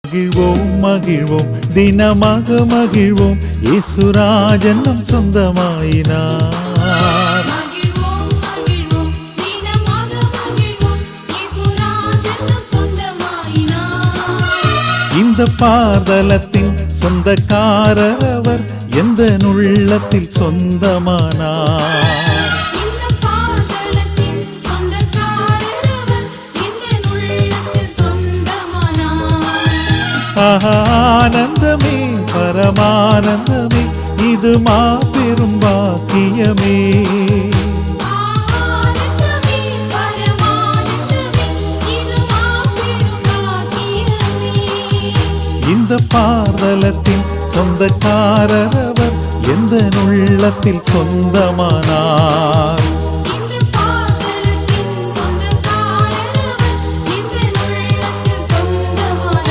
மகிழ்வோம் மகிழ்வோம் தினமாக மகிழ்வோம் இயேசுராஜன் நம் சொந்தமாயினார். இந்த பாதலத்தின் சொந்தக்காரர் அவர் எந்த உள்ளத்தில் சொந்தமானார். ஆனந்தமே பரமானந்தமே இது மாபெரும் பாக்கியமே. இந்த பாதலத்தின் சொந்தக்காரர் அவர் எந்த உள்ளத்தில் சொந்தமானார்.